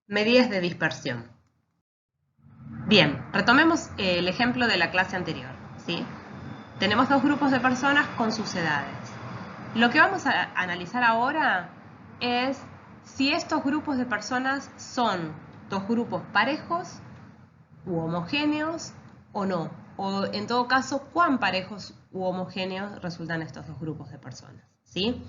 Medidas de dispersión. Bien, retomemos el ejemplo de la clase anterior, ¿sí? Tenemos dos grupos de personas con sus edades. Lo que vamos a analizar ahora es si estos grupos de personas son dos grupos parejos u homogéneos o no, o en todo caso, cuán parejos u homogéneos resultan estos dos grupos de personas, ¿sí?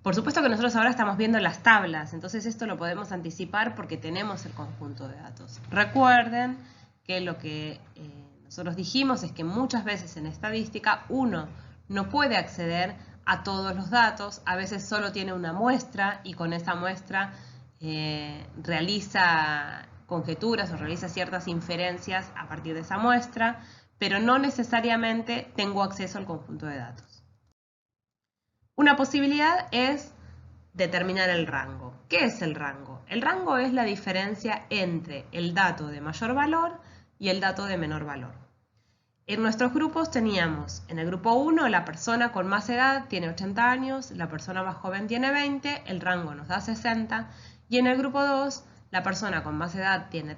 Por supuesto que nosotros ahora estamos viendo las tablas, entonces esto lo podemos anticipar porque tenemos el conjunto de datos. Recuerden que lo que nosotros dijimos es que muchas veces en estadística uno no puede acceder a todos los datos, a veces solo tiene una muestra y con esa muestra realiza conjeturas o realiza ciertas inferencias a partir de esa muestra, pero no necesariamente tengo acceso al conjunto de datos. Una posibilidad es determinar el rango. ¿Qué es el rango? El rango es la diferencia entre el dato de mayor valor y el dato de menor valor. En nuestros grupos teníamos, en el grupo 1, la persona con más edad tiene 80 años, la persona más joven tiene 20, el rango nos da 60, y en el grupo 2, la persona con más edad tiene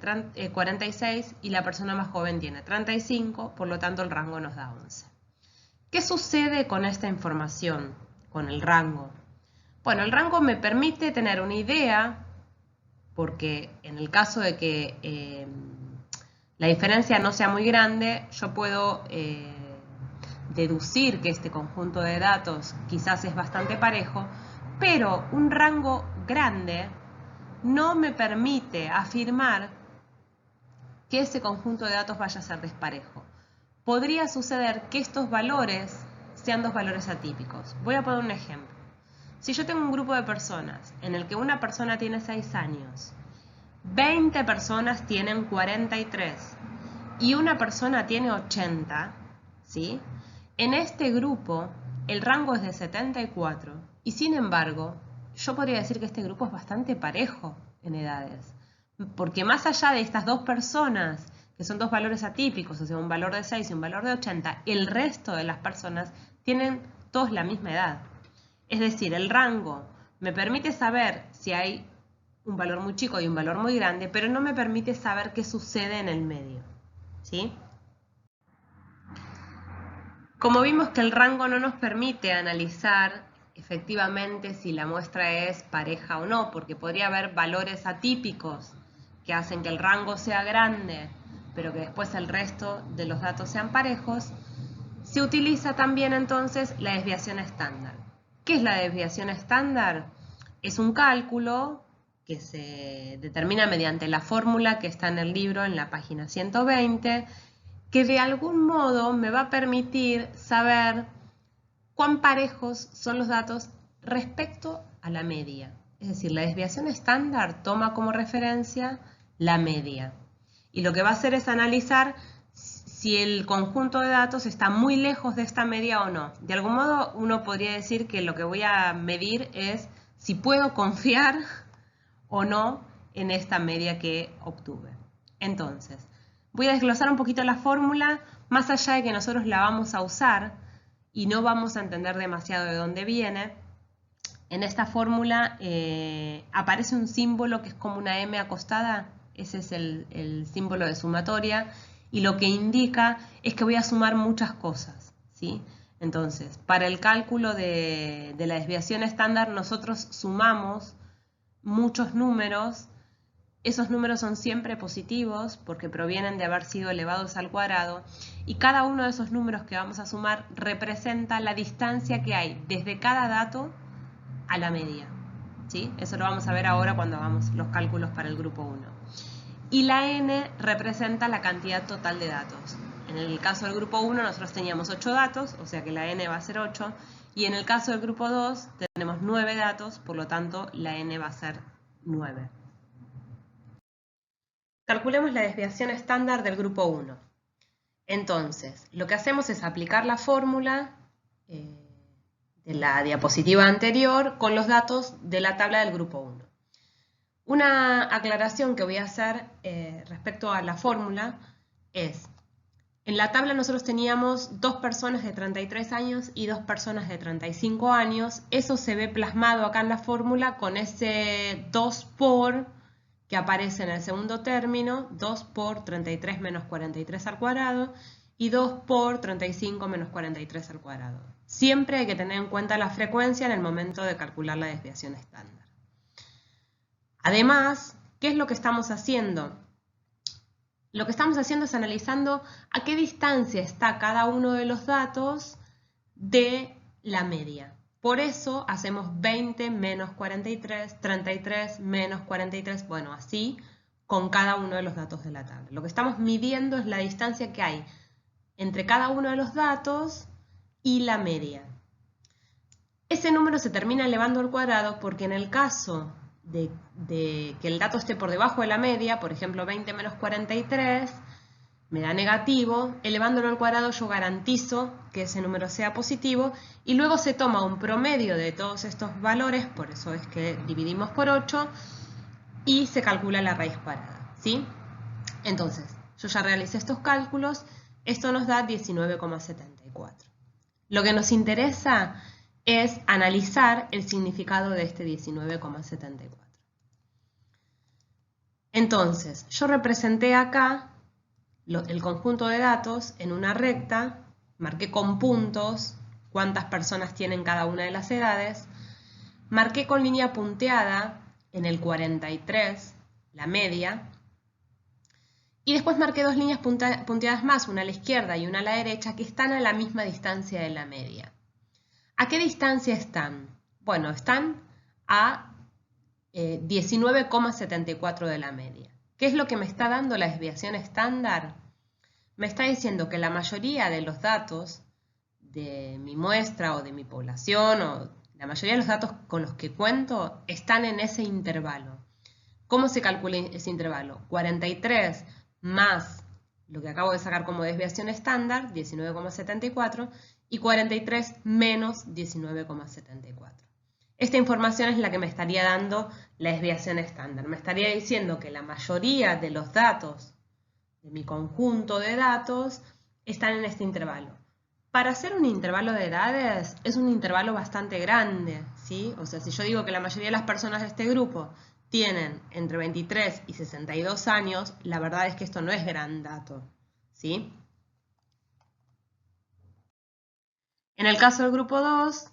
46 y la persona más joven tiene 35, por lo tanto el rango nos da 11. ¿Qué sucede con esta información, con el rango? Bueno, el rango me permite tener una idea, porque en el caso de que la diferencia no sea muy grande, yo puedo deducir que este conjunto de datos quizás es bastante parejo, pero un rango grande no me permite afirmar que ese conjunto de datos vaya a ser desparejo. Podría suceder que estos valores sean dos valores atípicos. Voy a poner un ejemplo. Si yo tengo un grupo de personas en el que una persona tiene 6 años, 20 personas tienen 43 y una persona tiene 80, ¿sí? En este grupo el rango es de 74 y sin embargo yo podría decir que este grupo es bastante parejo en edades, porque más allá de estas dos personas que son dos valores atípicos, o sea, un valor de 6 y un valor de 80, el resto de las personas tienen todos la misma edad. Es decir, el rango me permite saber si hay un valor muy chico y un valor muy grande, pero no me permite saber qué sucede en el medio, ¿sí? Como vimos que el rango no nos permite analizar efectivamente si la muestra es pareja o no, porque podría haber valores atípicos que hacen que el rango sea grande, pero que después el resto de los datos sean parejos, se utiliza también entonces la desviación estándar. ¿Qué es la desviación estándar? Es un cálculo que se determina mediante la fórmula que está en el libro en la página 120, que de algún modo me va a permitir saber cuán parejos son los datos respecto a la media. Es decir, la desviación estándar toma como referencia la media. Y lo que va a hacer es analizar si el conjunto de datos está muy lejos de esta media o no. De algún modo uno podría decir que lo que voy a medir es si puedo confiar o no en esta media que obtuve. Entonces, voy a desglosar un poquito la fórmula, más allá de que nosotros la vamos a usar y no vamos a entender demasiado de dónde viene. En esta fórmula aparece un símbolo que es como una M acostada, ese es el símbolo de sumatoria, y lo que indica es que voy a sumar muchas cosas, ¿sí? Entonces, para el cálculo de la desviación estándar, nosotros sumamos muchos números. Esos números son siempre positivos porque provienen de haber sido elevados al cuadrado y cada uno de esos números que vamos a sumar representa la distancia que hay desde cada dato a la media, ¿sí? Eso lo vamos a ver ahora cuando hagamos los cálculos para el grupo 1. Y la n representa la cantidad total de datos. En el caso del grupo 1 nosotros teníamos 8 datos, o sea que la n va a ser 8, y en el caso del grupo 2 tenemos 9 datos, por lo tanto la n va a ser 9. Calculemos la desviación estándar del grupo 1. Entonces, lo que hacemos es aplicar la fórmula de la diapositiva anterior con los datos de la tabla del grupo 1. Una aclaración que voy a hacer respecto a la fórmula es, en la tabla nosotros teníamos 2 personas de 33 años y 2 personas de 35 años. Eso se ve plasmado acá en la fórmula con ese 2 por que aparece en el segundo término, 2 por 33 menos 43 al cuadrado, y 2 por 35 menos 43 al cuadrado. Siempre hay que tener en cuenta la frecuencia en el momento de calcular la desviación estándar. Además, ¿qué es lo que estamos haciendo? Lo que estamos haciendo es analizando a qué distancia está cada uno de los datos de la media. Por eso hacemos 20 menos 43, 33 menos 43, bueno, así con cada uno de los datos de la tabla. Lo que estamos midiendo es la distancia que hay entre cada uno de los datos y la media. Ese número se termina elevando al cuadrado porque en el caso de que el dato esté por debajo de la media, por ejemplo 20 menos 43, me da negativo, elevándolo al cuadrado yo garantizo que ese número sea positivo y luego se toma un promedio de todos estos valores, por eso es que dividimos por 8 y se calcula la raíz cuadrada, ¿sí? Entonces, yo ya realicé estos cálculos, esto nos da 19,74. Lo que nos interesa es analizar el significado de este 19,74. Entonces, yo representé acá el conjunto de datos en una recta, marqué con puntos cuántas personas tienen cada una de las edades, marqué con línea punteada en el 43 la media, y después marqué dos líneas punteadas más, una a la izquierda y una a la derecha, que están a la misma distancia de la media. ¿A qué distancia están? Bueno, están a 19,74 de la media. ¿Qué es lo que me está dando la desviación estándar? Me está diciendo que la mayoría de los datos de mi muestra o de mi población, o la mayoría de los datos con los que cuento, están en ese intervalo. ¿Cómo se calcula ese intervalo? 43 más lo que acabo de sacar como desviación estándar, 19,74, y 43 menos 19,74. Esta información es la que me estaría dando la desviación estándar. Me estaría diciendo que la mayoría de los datos de mi conjunto de datos están en este intervalo. Para hacer un intervalo de edades es un intervalo bastante grande, ¿sí? O sea, si yo digo que la mayoría de las personas de este grupo tienen entre 23 y 62 años, la verdad es que esto no es gran dato, ¿sí? En el caso del grupo 2,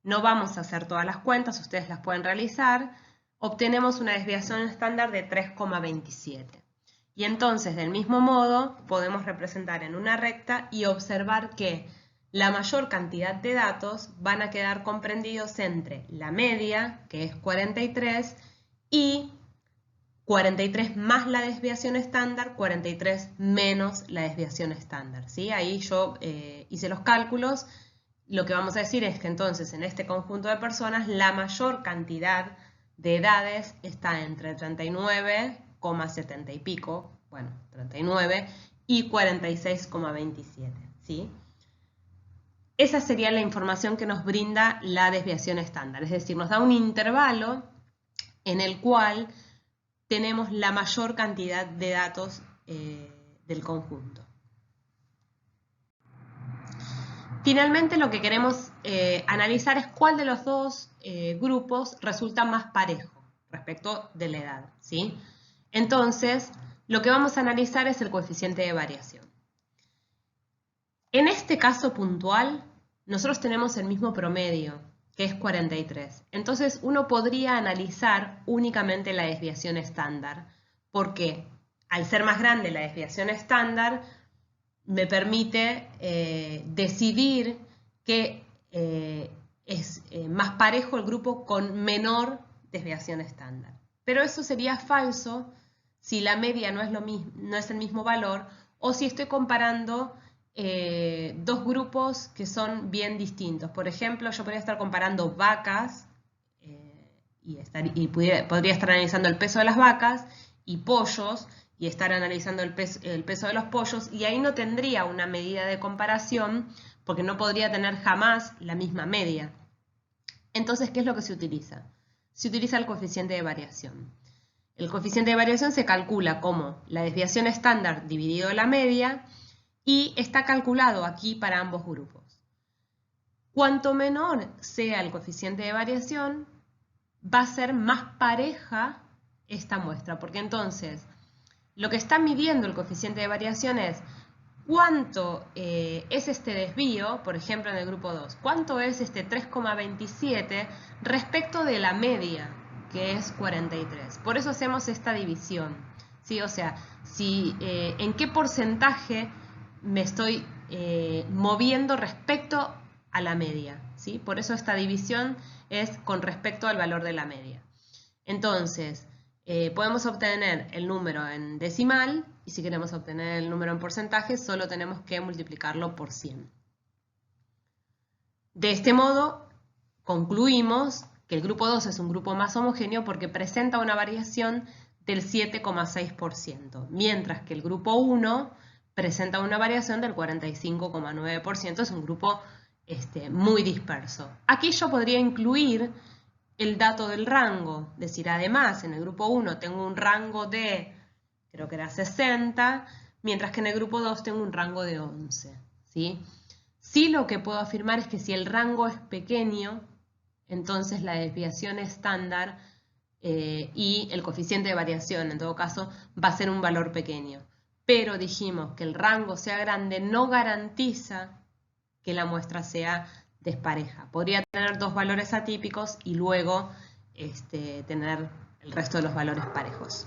no vamos a hacer todas las cuentas, ustedes las pueden realizar, obtenemos una desviación estándar de 3,27. Y entonces, del mismo modo, podemos representar en una recta y observar que la mayor cantidad de datos van a quedar comprendidos entre la media, que es 43, y 43 más la desviación estándar, 43 menos la desviación estándar, ¿sí? Ahí yo hice los cálculos. Lo que vamos a decir es que entonces en este conjunto de personas la mayor cantidad de edades está entre 39,70 y pico, bueno, 39, y 46,27, ¿sí? Esa sería la información que nos brinda la desviación estándar, es decir, nos da un intervalo en el cual tenemos la mayor cantidad de datos del conjunto. Finalmente, lo que queremos analizar es cuál de los dos grupos resulta más parejo respecto de la edad, ¿sí? Entonces, lo que vamos a analizar es el coeficiente de variación. En este caso puntual, nosotros tenemos el mismo promedio, que es 43. Entonces, uno podría analizar únicamente la desviación estándar, porque al ser más grande la desviación estándar, me permite decidir que es más parejo el grupo con menor desviación estándar. Pero eso sería falso si la media no es el mismo valor, o si estoy comparando dos grupos que son bien distintos. Por ejemplo, yo podría estar comparando vacas y podría estar analizando el peso de las vacas y pollos, y estar analizando el peso de los pollos, y ahí no tendría una medida de comparación porque no podría tener jamás la misma media. Entonces, ¿qué es lo que se utiliza? Se utiliza el coeficiente de variación. El coeficiente de variación se calcula como la desviación estándar dividido la media y está calculado aquí para ambos grupos. Cuanto menor sea el coeficiente de variación, va a ser más pareja esta muestra, porque entonces lo que está midiendo el coeficiente de variación es cuánto es este desvío, por ejemplo en el grupo 2, cuánto es este 3,27 respecto de la media, que es 43. Por eso hacemos esta división, ¿sí? O sea, en qué porcentaje me estoy moviendo respecto a la media, ¿sí? Por eso esta división es con respecto al valor de la media. Entonces, podemos obtener el número en decimal y si queremos obtener el número en porcentaje solo tenemos que multiplicarlo por 100. De este modo, concluimos que el grupo 2 es un grupo más homogéneo porque presenta una variación del 7,6%, mientras que el grupo 1 presenta una variación del 45,9%, es un grupo muy disperso. Aquí yo podría incluir el dato del rango, es decir, además en el grupo 1 tengo un rango de, creo que era 60, mientras que en el grupo 2 tengo un rango de 11, ¿sí? Sí, lo que puedo afirmar es que si el rango es pequeño, entonces la desviación estándar y el coeficiente de variación, en todo caso, va a ser un valor pequeño. Pero dijimos que el rango sea grande no garantiza que la muestra sea despareja. Podría tener dos valores atípicos y luego tener el resto de los valores parejos.